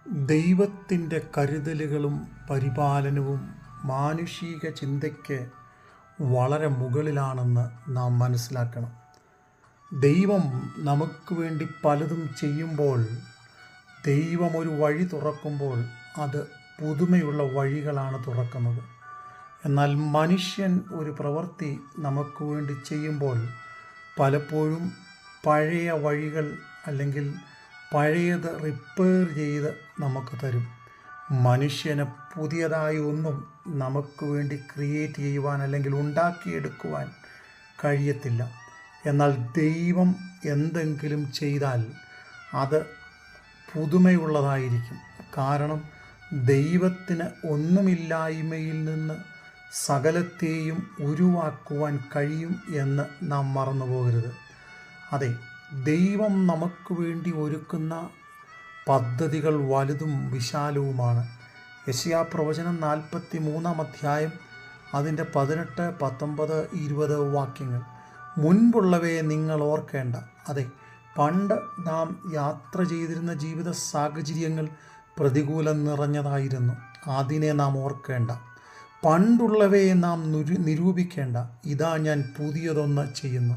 ദൈവത്തിൻ്റെ കരുതലുകളും പരിപാലനവും മാനുഷിക ചിന്തയ്ക്ക് വളരെ മുകളിലാണെന്ന് നാം മനസ്സിലാക്കണം. ദൈവം നമുക്ക് വേണ്ടി പലതും ചെയ്യുമ്പോൾ, ദൈവം ഒരു വഴി തുറക്കുമ്പോൾ അത് പുതുമയുള്ള വഴികളാണ് തുറക്കുന്നത്. എന്നാൽ മനുഷ്യൻ ഒരു പ്രവൃത്തി നമുക്ക് വേണ്ടി ചെയ്യുമ്പോൾ പലപ്പോഴും പഴയ വഴികൾ അല്ലെങ്കിൽ പഴയത് റിപ്പയർ ചെയ്ത് നമുക്ക് തരും. മനുഷ്യന് പുതിയതായി ഒന്നും നമുക്ക് വേണ്ടി ക്രിയേറ്റ് ചെയ്യുവാൻ അല്ലെങ്കിൽ ഉണ്ടാക്കിയെടുക്കുവാൻ കഴിയത്തില്ല. എന്നാൽ ദൈവം എന്തെങ്കിലും ചെയ്താൽ അത് പുതുമയുള്ളതായിരിക്കും. കാരണം ദൈവത്തിന് ഒന്നുമില്ലായ്മയിൽ നിന്ന് സകലത്തെയും ഉരുവാക്കുവാൻ കഴിയും എന്ന് നാം മറന്നു പോകരുത്. അതെ, ദൈവം നമുക്ക് വേണ്ടി ഒരുക്കുന്ന പദ്ധതികൾ വലുതും വിശാലവുമാണ്. യെശയ്യാപ്രവചനം 43-ാം അധ്യായം അതിൻ്റെ 18, 19, 20 വാക്യങ്ങൾ. മുൻപുള്ളവയെ നിങ്ങൾ ഓർക്കേണ്ട. അതെ, പണ്ട് നാം യാത്ര ചെയ്തിരുന്ന ജീവിത സാഹചര്യങ്ങൾ പ്രതികൂലം നിറഞ്ഞതായിരുന്നു. അതിനെ നാം ഓർക്കേണ്ട. പണ്ടുള്ളവയെ നാം നിരൂപിക്കേണ്ട. ഇതാ ഞാൻ പുതിയതൊന്ന് ചെയ്യുന്നു.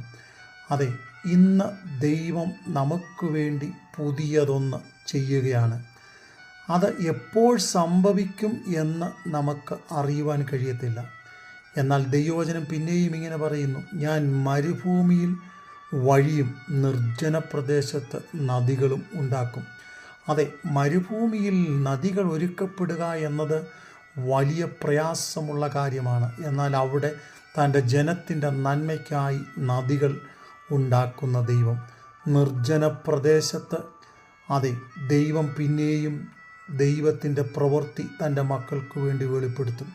അതെ, ഇന്ന് ദൈവം നമുക്ക് വേണ്ടി പുതിയതൊന്ന് ചെയ്യുകയാണ്. അത് എപ്പോൾ സംഭവിക്കും എന്ന് നമുക്ക് അറിയുവാൻ കഴിയത്തില്ല. എന്നാൽ ദൈവവചനം പിന്നെയും ഇങ്ങനെ പറയുന്നു, ഞാൻ മരുഭൂമിയിൽ വഴിയും നിർജ്ജന പ്രദേശത്ത് നദികളും ഉണ്ടാക്കും. അതെ, മരുഭൂമിയിൽ നദികൾ ഒരുക്കപ്പെടുക എന്നത് വലിയ പ്രയാസമുള്ള കാര്യമാണ്. എന്നാൽ അവിടെ തൻ്റെ ജനത്തിൻ്റെ നന്മയ്ക്കായി നദികൾ ഉണ്ടാക്കുന്ന ദൈവം, നിർജ്ജന പ്രദേശത്ത് അതെ, ദൈവം പിന്നെയും ദൈവത്തിൻ്റെ പ്രവൃത്തി തൻ്റെ മക്കൾക്ക് വേണ്ടി വെളിപ്പെടുത്തും.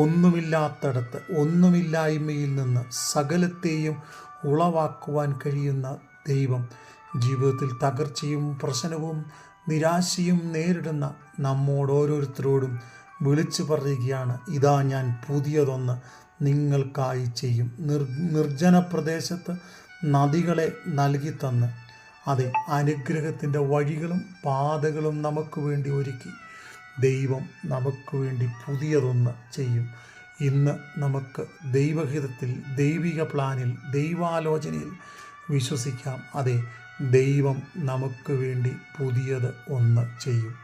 ഒന്നുമില്ലാത്തടത്ത്, ഒന്നുമില്ലായ്മയിൽ നിന്ന് സകലത്തെയും ഉളവാക്കുവാൻ കഴിയുന്ന ദൈവം ജീവിതത്തിൽ തകർച്ചയും പ്രശ്നവും നിരാശയും നേരിടുന്ന നമ്മോടോരോരുത്തരോടും വിളിച്ചു പറയുകയാണ്, ഇതാ ഞാൻ പുതിയതൊന്ന് നിങ്ങൾക്കായി ചെയ്യും. നിർജ്ജന പ്രദേശത്ത് നദികളെ നൽകി തന്ന് അതെ, അനുഗ്രഹത്തിൻ്റെ വഴികളും പാതകളും നമുക്ക് വേണ്ടി ഒരുക്കി ദൈവം നമുക്ക് വേണ്ടി പുതിയതൊന്ന് ചെയ്യും. ഇന്ന് നമുക്ക് ദൈവഹിതത്തിൽ, ദൈവിക പ്ലാനിൽ, ദൈവാലോചനയിൽ വിശ്വസിക്കാം. അതെ, ദൈവം നമുക്ക് വേണ്ടി പുതിയത് ഒന്ന് ചെയ്യും.